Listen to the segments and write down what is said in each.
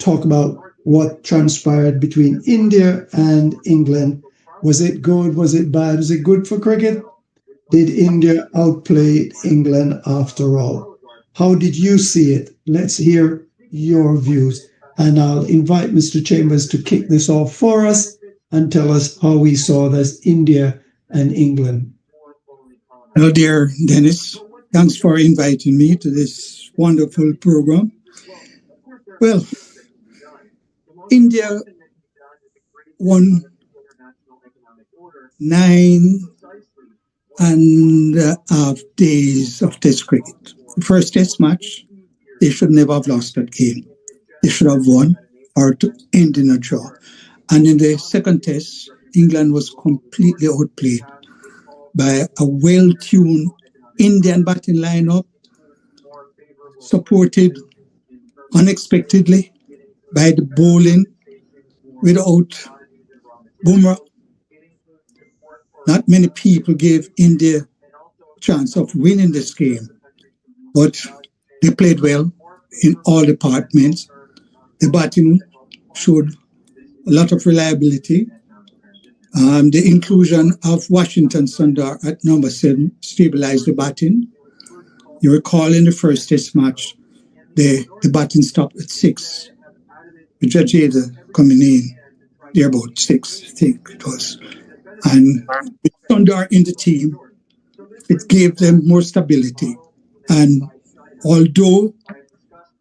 talk about what transpired between India and England. Was it good? Was it bad? Was it good for cricket? Did India outplay England after all? How did you see it? Let's hear your views. And I'll invite Mr. Chambers to kick this off for us and tell us how we saw this India and England. Hello, dear Dennis. Thanks for inviting me to this wonderful program. Well, India won 9.5 days of Test cricket. The first Test match, they should never have lost that game. They should have won or to end in a draw. And in the second Test, England was completely outplayed by a well-tuned Indian batting lineup, supported unexpectedly by the bowling without Bumrah. Not many people gave India a chance of winning this game, but they played well in all departments. The batting showed a lot of reliability. The inclusion of Washington Sundar at number 7 stabilized the batting. You recall in the first Test match, the batting stopped at 6, with Jatin coming in, there about 6, I think it was. And with Sundar in the team, it gave them more stability. And although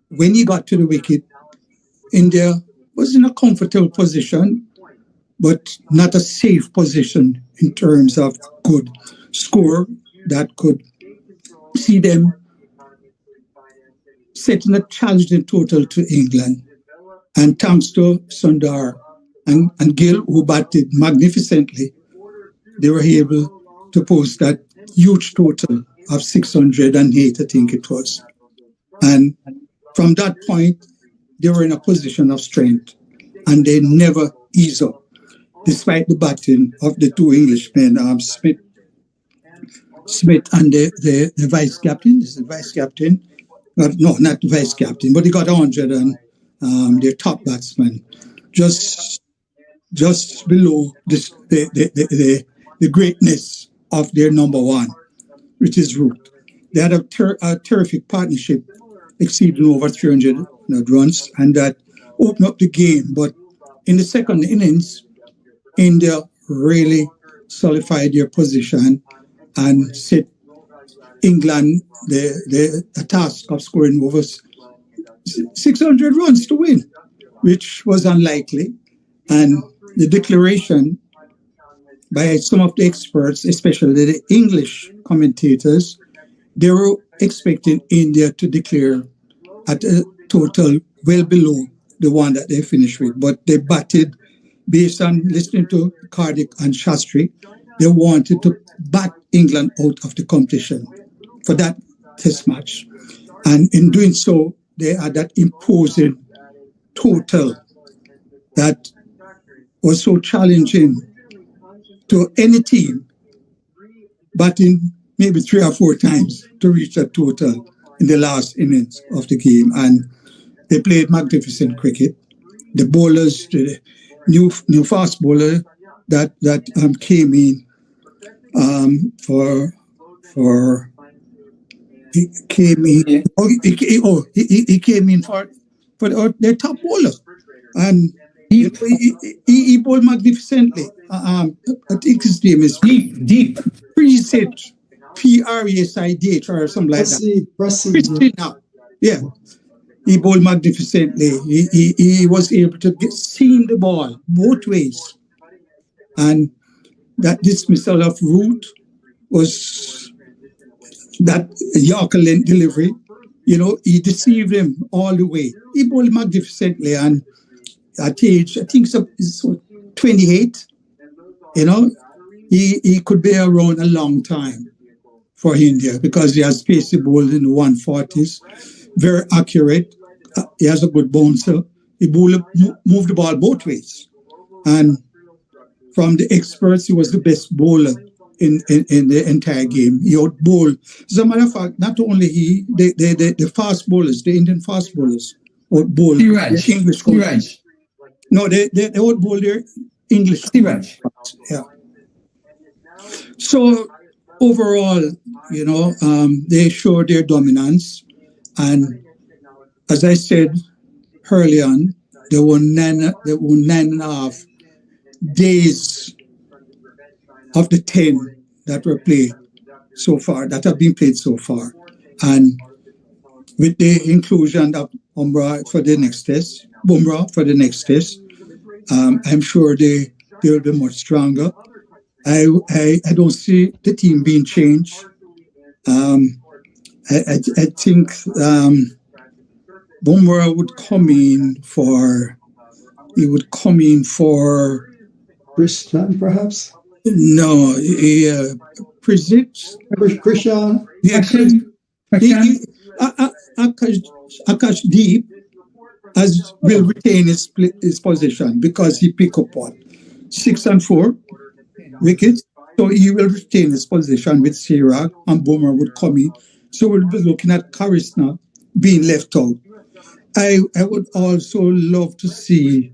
when he got to the wicket, India was in a comfortable position, but not a safe position in terms of good score that could see them setting a challenging total to England. And thanks to Sundar and Gill, who batted magnificently, they were able to post that huge total of 608, I think it was. And from that point, they were in a position of strength, and they never eased up, despite the batting of the two Englishmen, Smith and the vice captain. This is the vice captain. No, not the vice captain, but he got 100, and their top batsman just below this, the greatness of their number 1, which is Root. They had a terrific partnership, exceeding over 300 runs, and that opened up the game. But in the second innings, India really solidified their position and set England the task of scoring over 600 runs to win, which was unlikely. And the declaration by some of the experts, especially the English commentators, they were expecting India to declare at a total well below the one that they finished with. But they batted based on listening to Karthik and Shastri. They wanted to bat England out of the competition for that Test match. And in doing so, they had that imposing total that was so challenging to any team, batting maybe 3 or 4 times to reach that total in the last innings of the game. And they played magnificent cricket. The bowlers, the new fast bowler that came in he came in for their top bowler, and he bowled magnificently. I think his name is Deep Presid, Presid or something like that. Presid now, yeah. He bowled magnificently. He was able to seam the ball both ways, and that dismissal of Root was that Yorker length delivery. You know, he deceived him all the way. He bowled magnificently, and at age, I think it's 28, you know, he could be around a long time for India because he has spacey bowled in the 140s, very accurate. He has a good bouncer. He moved the ball both ways. And from the experts, he was the best bowler in the entire game. He out-bowled. As a matter of fact, not only the fast bowlers, the Indian fast bowlers, outbowled Siraj. their English counterparts. No, they outbowled their English counterparts. Yeah. So overall, they showed their dominance, and as I said early on, there were 9.5 days of the 10 that were played so far, that have been played so far. And with the inclusion of Bumrah for the next test, I'm sure they will be much stronger. I don't see the team being changed. I think Bumrah would come in for. He would come in for Christian, perhaps. No, Christian. Yeah, Akash Deep will retain his position because he picked up 6 and 4 wickets. So he will retain his position with Siraj, and Bumrah would come in. So we'll be looking at Karisna being left out. I would also love to see,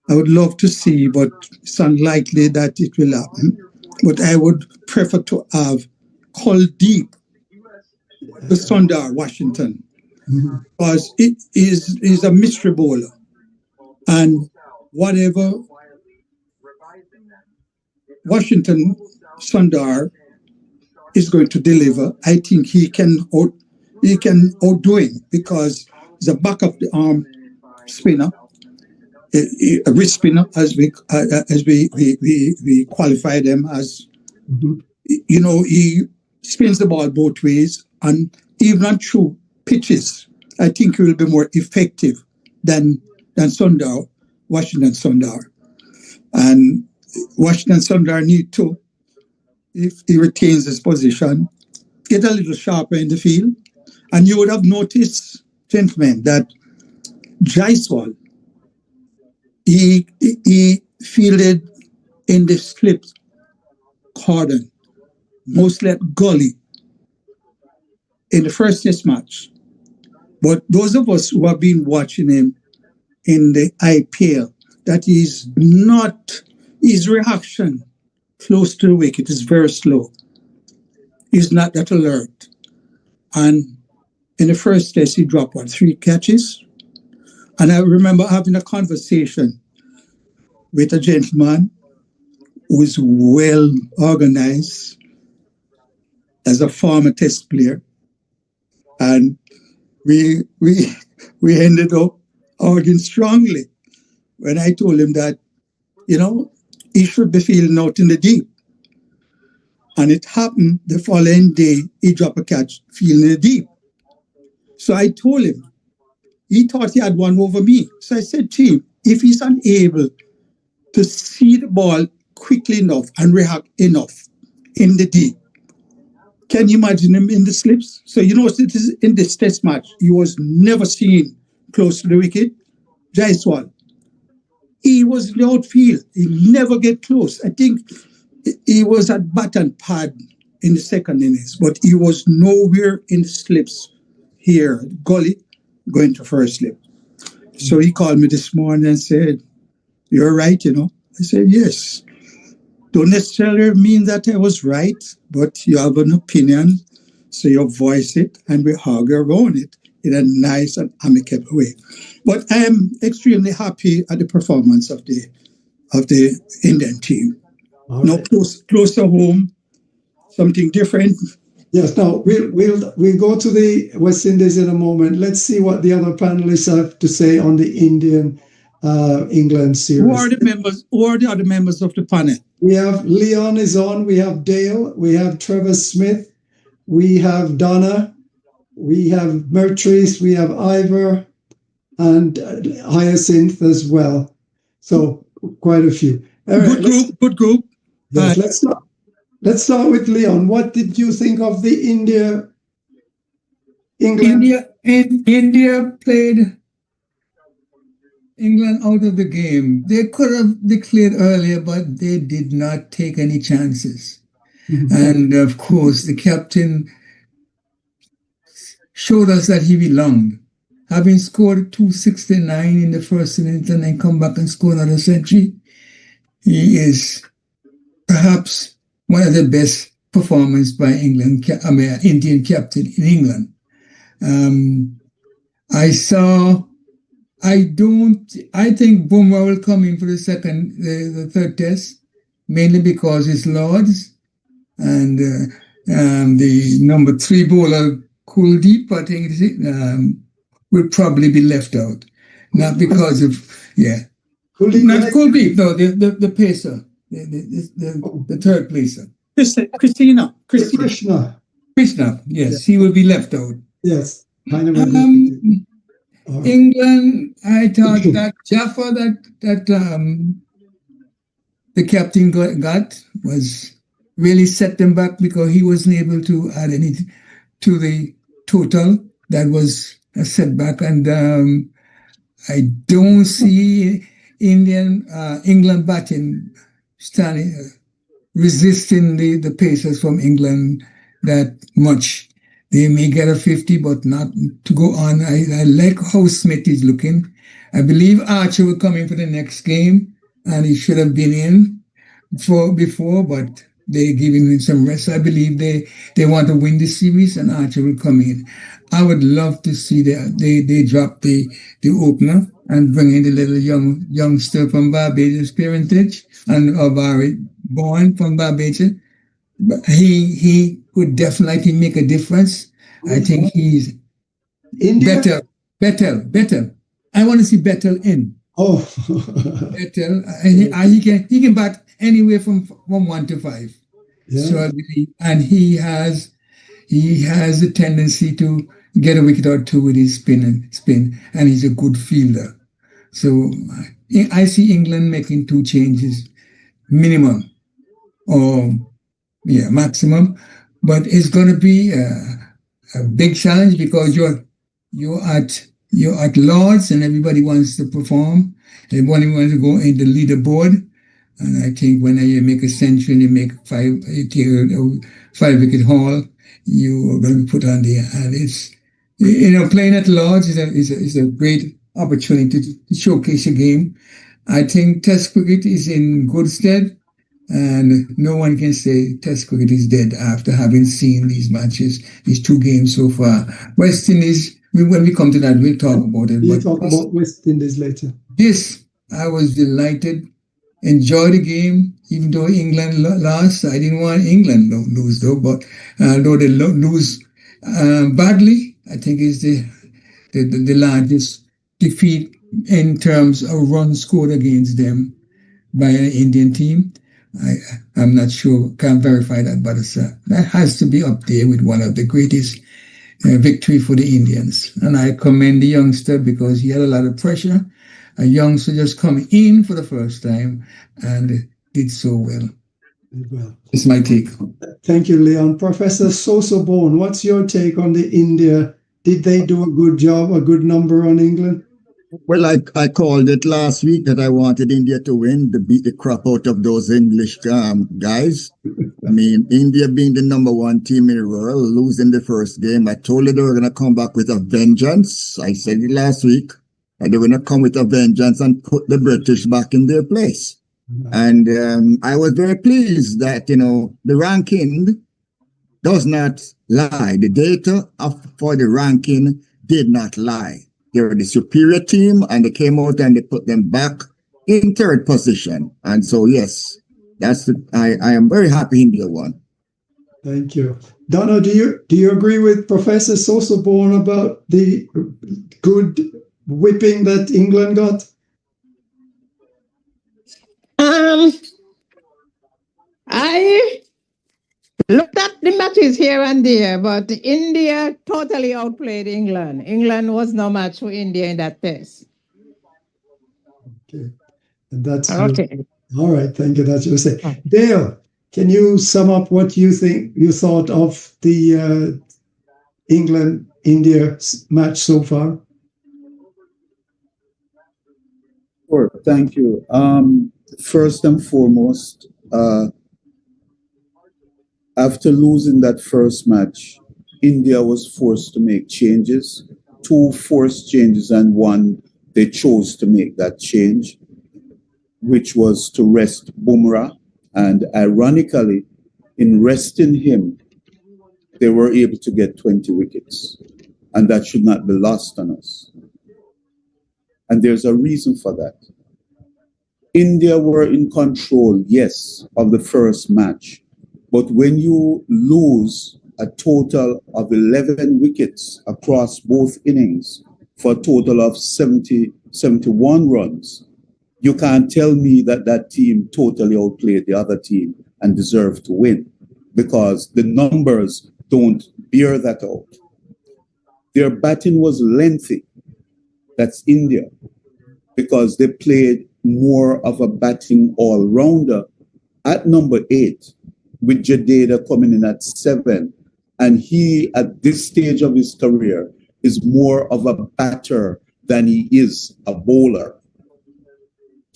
but it's unlikely that it will happen. But I would prefer to have Kuldeep, the Sundar, Washington, because it is a mystery bowler. And whatever Washington Sundar is going to deliver, I think he can outdo him, because he's a back of the arm spinner, a wrist spinner, as we qualify them as. He spins the ball both ways, and even on true pitches, I think he will be more effective than Sundar, Washington Sundar. And Washington Sundar need to, if he retains his position, get a little sharper in the field. And you would have noticed, gentlemen, that Jaiswal, he fielded in the slip cordon, mostly at gully, in the first test match. But those of us who have been watching him in the IPL, that is not, his reaction close to the wicket is very slow. He's not that alert. And in the first test, he dropped 3 catches. And I remember having a conversation with a gentleman who is well organized as a former test player. And we ended up arguing strongly when I told him that, he should be fielding out in the deep. And it happened the following day, he dropped a catch fielding in the deep. So I told him, he thought he had one over me. So I said to him, if he's unable to see the ball quickly enough and react enough in the deep, can you imagine him in the slips? So, in this test match, he was never seen close to the wicket. Jaiswal, he was in the outfield. He never get close. I think he was at bat and pad in the second innings, but he was nowhere in the slips here, gully, going to first slip. So he called me this morning and said, "You're right, I said, yes. Don't necessarily mean that I was right, but you have an opinion, so you voice it, and we argue around it in a nice and amicable way." But I am extremely happy at the performance of the Indian team. Now, close to home, something different. Yes. Now we'll go to the West Indies in a moment. Let's see what the other panelists have to say on the Indian England series. Who are the other members of the panel? We have Leon is on. We have Dale. We have Trevor Smith. We have Donna. We have Mertrice. We have Ivor, and Hyacinth as well. So quite a few. Right, good group. Yes, let's start with Leon. What did you think of the England? India played England out of the game. They could have declared earlier, but they did not take any chances. And of course, the captain showed us that he belonged. having scored 269 in the first innings and then come back and score another century, he is perhaps one of the best performances by Indian captain in England. I think Bumrah will come in for the third test, mainly because it's Lords, and the number 3 bowler, Kuldeep, I think it is, will probably be left out. Not because of, not Kuldeep, no, the pacer, the third placer. Krishna, yes, he will be left out. Yes. England, I thought that Jaffa that the captain got was really set them back because he wasn't able to add anything to the total. That was a setback, and I don't see England batting resisting the Pacers from England that much. They may get a 50, but not to go on. I like how Smith is looking. I believe Archer will come in for the next game, and he should have been in before, but they're giving him some rest. I believe they want to win the series, and Archer will come in. I would love to see they drop the opener and bring in the little youngster from Barbados parentage and born from Barbados. But he would definitely make a difference. I think he's better. I want to see Patel in. Oh, Patel. He can bat anywhere from 1 to 5. Yeah. So I believe, and he has a tendency to get a wicket or two with his spin, and he's a good fielder. So I see England making 2 changes minimum, or maximum, but it's going to be a big challenge because you're at Lords and everybody wants to perform. Everybody wants to go in the leaderboard, and I think when you make a century and you make 5-wicket haul, you are going to be put on there. And it's playing at Lords is a great opportunity to showcase a game. I think Test cricket is in good stead. And no one can say Test cricket is dead after having seen these matches, these 2 games so far. West Indies, when we come to that, we'll talk about it. We'll talk about West Indies later. Yes, I was delighted. Enjoy the game, even though England lost. I didn't want England to lose, though. But though they lose badly, I think is the largest defeat in terms of runs scored against them by an Indian team. I'm not sure, can't verify that, but that has to be up there with one of the greatest victory for the Indians. And I commend the youngster because he had a lot of pressure. A youngster just come in for the first time and did so well. It's my take. Thank you, Leon. Professor Sosobone, what's your take on the India? Did they do a good job, a good number on England? Well, I called it last week that I wanted India to win, to beat the crap out of those English guys. I mean, India being the number 1 team in the world, losing the first game. I told you they were going to come back with a vengeance. I said it last week. And they were going to come with a vengeance and put the British back in their place. And I was very pleased that, the ranking does not lie. The data for the ranking did not lie. They were the superior team, and they came out and they put them back in 3rd position. And so, yes, I am very happy India won. Thank you. Donna, do you agree with Professor Sosobone about the good whipping that England got? I looked at the matches here and there, but India totally outplayed England. England was no match for India in that test. Okay. And that's okay. All right, thank you. That's what you say. Dale, can you sum up what you thought of the England-India match so far? Sure, thank you. First and foremost, after losing that first match, India was forced to make changes. two forced changes and one they chose to make that change, which was to rest Bumrah. And ironically, in resting him, they were able to get 20 wickets. And that should not be lost on us. And there's a reason for that. India were in control, yes, of the first match. But when you lose a total of 11 wickets across both innings for a total of 71 runs, you can't tell me that that team totally outplayed the other team and deserved to win, because the numbers don't bear that out. Their batting was lengthy. That's India, because they played more of a batting all-rounder at number 8, with Jadeja coming in at 7. And he, at this stage of his career, is more of a batter than he is a bowler.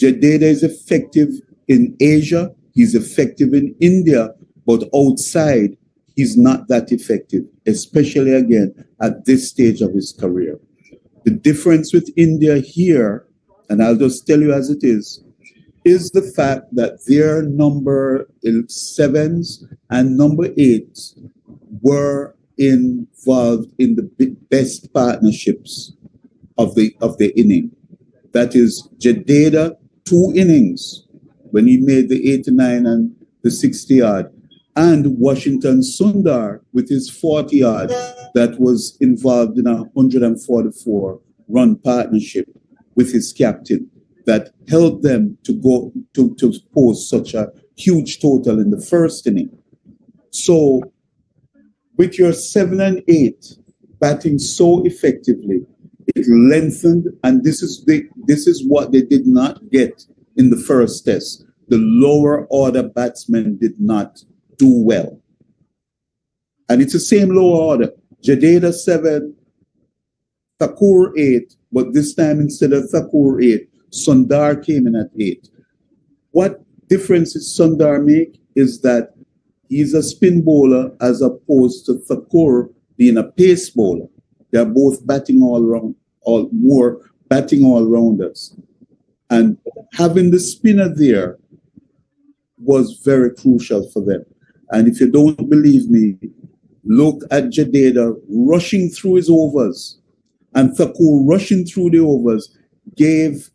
Jadeja is effective in Asia, he's effective in India, but outside, he's not that effective, especially again at this stage of his career. The difference with India here, and I'll just tell you as it is the fact that their number 7s and number 8s were involved in the best partnerships of the inning. That is Jadeja, 2 innings when he made the 89 and the 60 yard, and Washington Sundar with his 40 yard that was involved in a 144 run partnership with his captain that helped them to go to post such a huge total in the first inning. So with your 7 and 8 batting so effectively, it lengthened, and this is what they did not get in the first test. The lower order batsmen did not do well. And it's the same lower order. Jadeja 7, Thakur 8, but this time instead of Thakur 8, Sundar came in at 8. What difference does Sundar make is that he's a spin bowler as opposed to Thakur being a pace bowler. They're both batting more batting all-rounders. And having the spinner there was very crucial for them. And if you don't believe me, look at Jadeja rushing through his overs, and Thakur rushing through the overs gave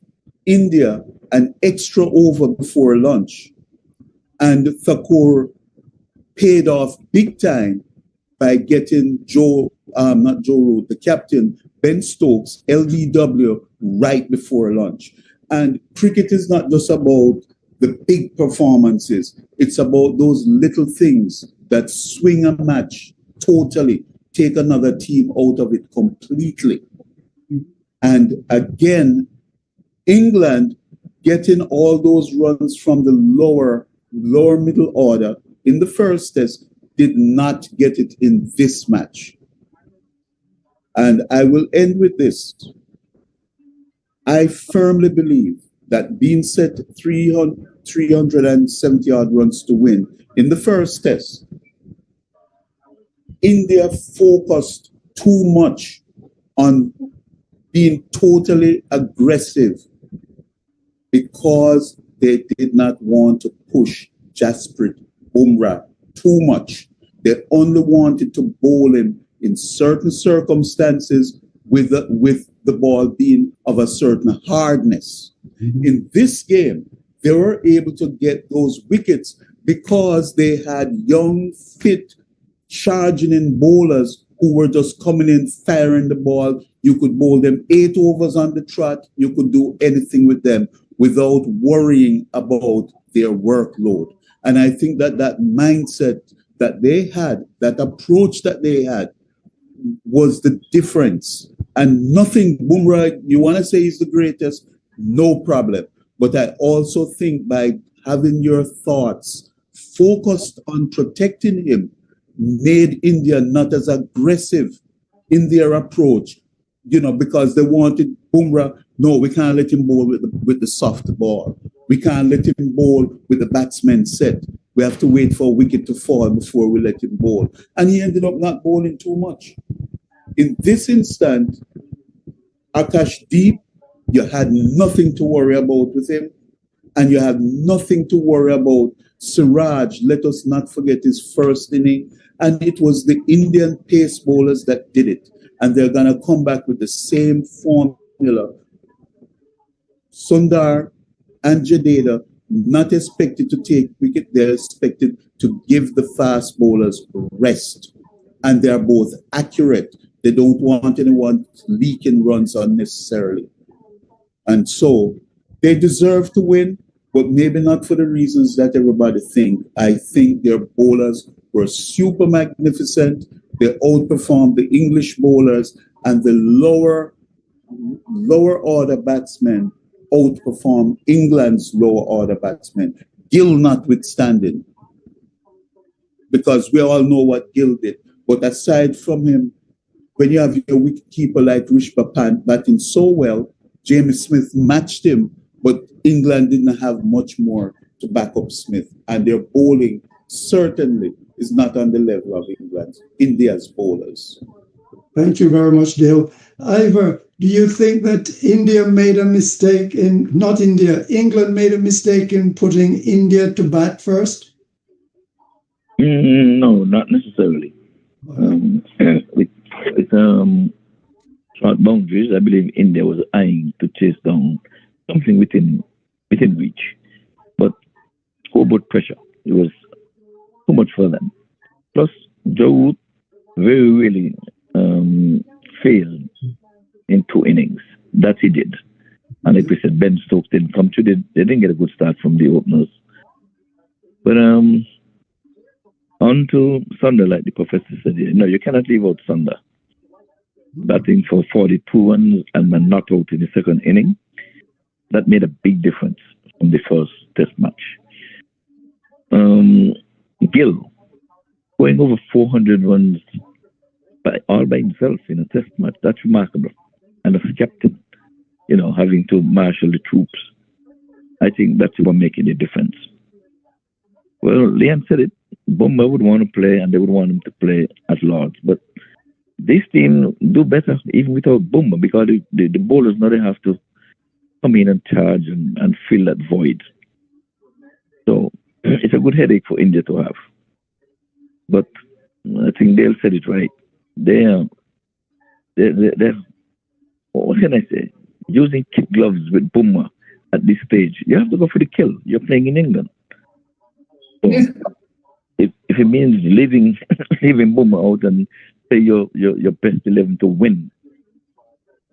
India an extra over before lunch. And Thakur paid off big time by getting the captain, Ben Stokes, LBW, right before lunch. And cricket is not just about the big performances. It's about those little things that swing a match totally, take another team out of it completely. And again, England getting all those runs from the lower middle order in the first test did not get it in this match. And I will end with this. I firmly believe that being set 370 odd runs to win in the first test, India focused too much on being totally aggressive because they did not want to push Jasprit Bumrah too much. They only wanted to bowl him in certain circumstances with the ball being of a certain hardness. Mm-hmm. In this game, they were able to get those wickets because they had young, fit, charging in bowlers who were just coming in, firing the ball. You could bowl them 8 overs on the trot. You could do anything with them without worrying about their workload. And I think that mindset that they had, that approach that they had, was the difference. And nothing, Bumrah, you want to say he's the greatest? No problem. But I also think by having your thoughts focused on protecting him made India not as aggressive in their approach, because they wanted Bumrah. No, we can't let him bowl with the soft ball. We can't let him bowl with the batsman set. We have to wait for a wicket to fall before we let him bowl. And he ended up not bowling too much. In this instant, Akashdeep, you had nothing to worry about with him. And you had nothing to worry about. Siraj, let us not forget his first inning. And it was the Indian pace bowlers that did it. And they're going to come back with the same formula. Sundar and Jadeja, not expected to take wicket. They're expected to give the fast bowlers rest. And they're both accurate. They don't want anyone leaking runs unnecessarily. And so they deserve to win, but maybe not for the reasons that everybody think. I think their bowlers were super magnificent. They outperformed the English bowlers, and the lower order batsmen outperformed England's lower order batsmen. Gill notwithstanding, because we all know what Gill did. But aside from him, when you have your wicketkeeper like Rishabh Pant batting so well, James Smith matched him, but England didn't have much more to back up Smith. And their bowling certainly is not on the level of India's bowlers. Thank you very much, Dale. Ivor, do you think that England made a mistake in putting India to bat first? No, not necessarily. With short boundaries, I believe India was eyeing to chase down something within reach. But scoreboard pressure, it was too much for them. Plus, Joe Root really failed in 2 innings. That he did. And like we said, Ben Stokes didn't come through. They didn't get a good start from the openers. But on to Sundar, like the professor said, no, you cannot leave out Sundar. Batting for 42 runs and then not out in the second inning. That made a big difference from the first test match. Gill, going over 400 runs all by himself in a test match, that's remarkable. And as captain, having to marshal the troops, I think that's what making a difference. Well, Liam said it, Bumba would want to play and they would want him to play at Lords. But this team do better even without Bumba, because the bowlers now they have to come in and charge and fill that void. So it's a good headache for India to have. But I think Dale said it right. They're what can I say? Using kid gloves with Bumba at this stage, you have to go for the kill. You're playing in England. So if it means leaving Bumba out and say your best 11 to win,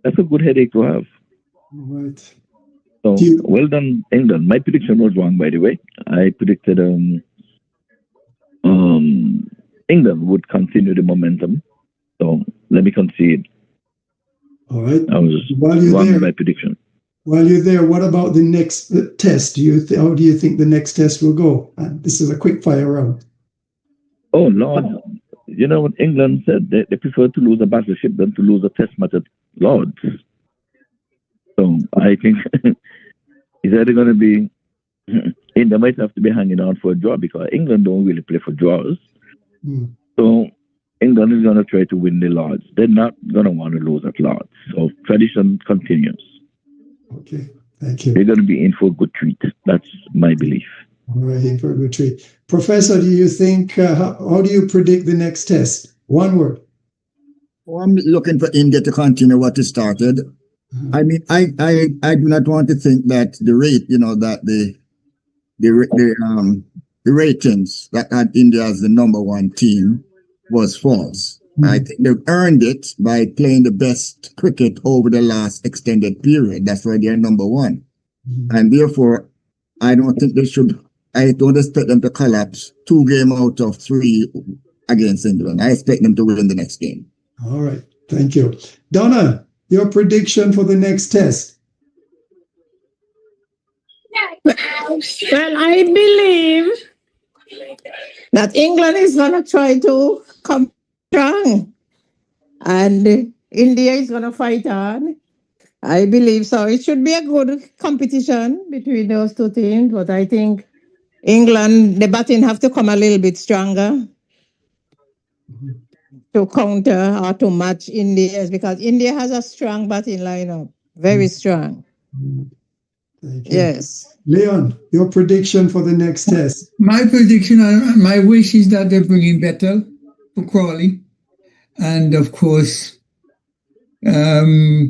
that's a good headache to have. Right. So well done, England. My prediction was wrong, by the way. I predicted England would continue the momentum. So let me concede. All right. I was wrong with my prediction. While you're there, what about the next test? How do you think the next test will go? And this is a quick fire round. Oh, Lord. You know what England said? They prefer to lose a battleship than to lose a test match at Lords. So I think it's either going to be India might have to be hanging on for a draw, because England don't really play for draws. So England is going to try to win the Lords. They're not going to want to lose at Lords. So tradition continues. Okay, thank you. They're going to be in for a good treat. That's my belief. All right, in for a good treat. Professor, do you think, how do you predict the next test? One word. Well, I'm looking for India to continue what it started. I mean, I do not want to think that the rate, that the ratings that had India as the number 1 team was false. I think they've earned it by playing the best cricket over the last extended period. That's why they're number 1. And therefore, I don't expect them to collapse 2 games out of 3 against England. I expect them to win the next game. All right. Thank you. Donna, your prediction for the next test? Well, I believe that England is going to try to come strong, and India is going to fight on. I believe so. It should be a good competition between those 2 teams, but I think England, the batting have to come a little bit stronger. to counter or to match India's, because India has a strong batting lineup, very strong. Thank you. Yes. Leon, your prediction for the next test? My prediction, my wish is that they bring in Patel for Crawley. And of course, well,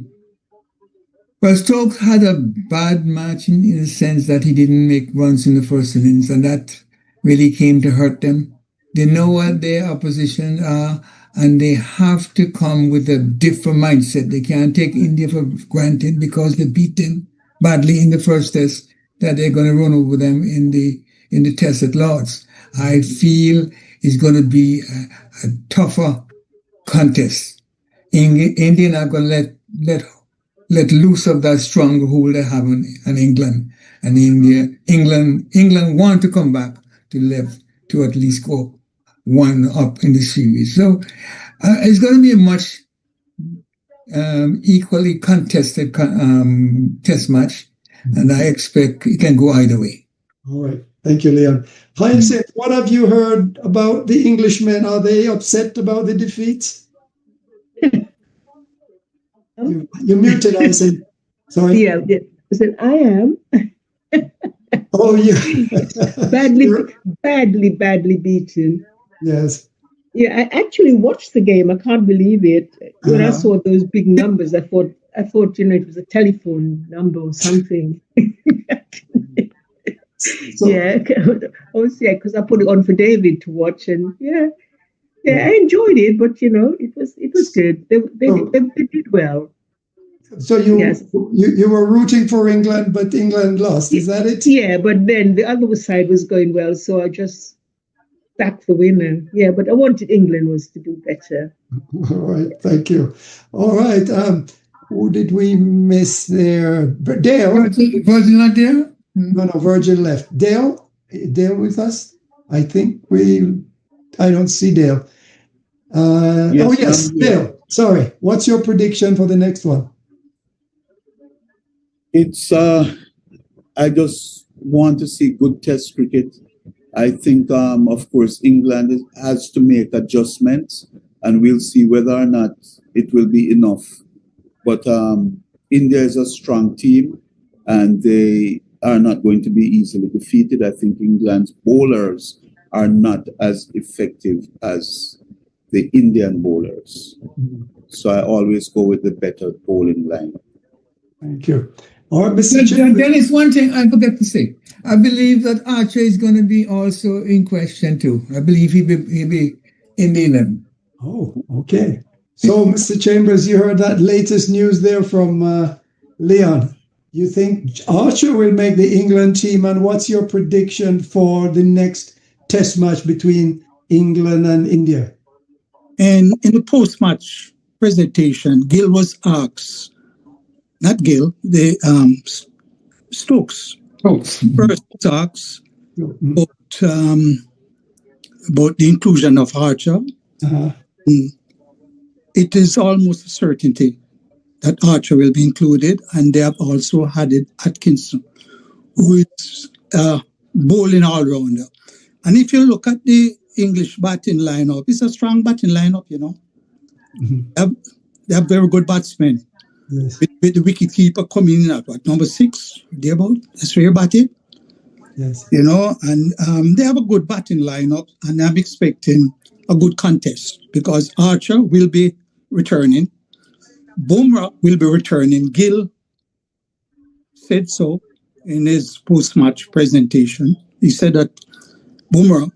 Stokes had a bad match in the sense that he didn't make runs in the first innings, and that really came to hurt them. They know what their opposition are, and they have to come with a different mindset. They can't take India for granted because they beat them badly in the first test, that they're going to run over them in the test at Lords. I feel it's going to be a tougher contest. India not going to let loose of that strong hold they have on England. And England want to come back to at least go one up in the series. So it's going to be a much equally contested test match, and I expect it can go either way. All right. Thank you, Leon. Hyacinth, what have you heard about the Englishmen? Are they upset about the defeat? You're muted, Hyacinth. Sorry. Yeah. I said, I am. Oh, yeah. badly beaten. Yes. Yeah, I actually watched the game. I can't believe it. When I saw those big numbers, I thought, it was a telephone number or something. So, yeah, because I put it on for David to watch, and I enjoyed it. But it was good. They did well. So you were rooting for England, but England lost. Is that it? Yeah, but then the other side was going well, so I just backed the winner. Yeah, but I wanted England to do better. All right, thank you. All right, who did we miss there? Dale. Virgil not there? No, Virgil left. Dale with us? I think I don't see Dale. Yes, Dale. Sorry. What's your prediction for the next one? It's I just want to see good test cricket. I think, of course, England has to make adjustments, and we'll see whether or not it will be enough. But India is a strong team, and they are not going to be easily defeated. I think England's bowlers are not as effective as the Indian bowlers. So I always go with the better bowling lineup. Thank you. All right, Mr. Chairman. Dennis, one thing I forgot to say. I believe that Archer is going to be also in question too. I believe he'll be in the 11. Oh, okay. So, Mr. Chambers, you heard that latest news there from Leon. You think Archer will make the England team, and what's your prediction for the next test match between England and India? And in the post-match presentation, Gill was asked, not Gill, Stokes. First talks about the inclusion of Archer. It is almost a certainty that Archer will be included, and they have also added Atkinson, who is a bowling all-rounder. And if you look at the English batting lineup, it's a strong batting lineup, They have very good batsmen. Yes. With the wicketkeeper coming in at number 6, thereabout. That's where you bat it. Yes. And they have a good batting lineup, and I'm expecting a good contest because Archer will be returning. Bumrah will be returning. Gill said so in his post-match presentation. He said that Bumrah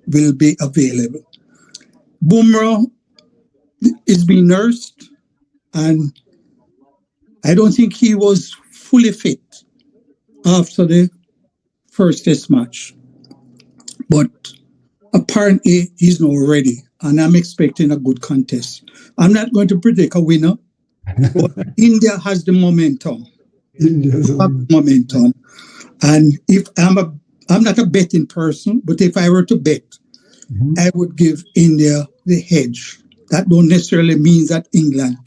will be available. Bumrah is being nursed, and I don't think he was fully fit after the first test match. But apparently he's now ready, and I'm expecting a good contest. I'm not going to predict a winner, but India has the momentum. And if I'm not a betting person, but if I were to bet, I would give India the edge. That don't necessarily mean that England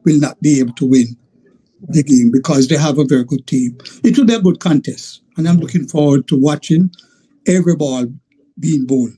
will not be able to win the game because they have a very good team. It will be a good contest, and I'm looking forward to watching every ball being bowled.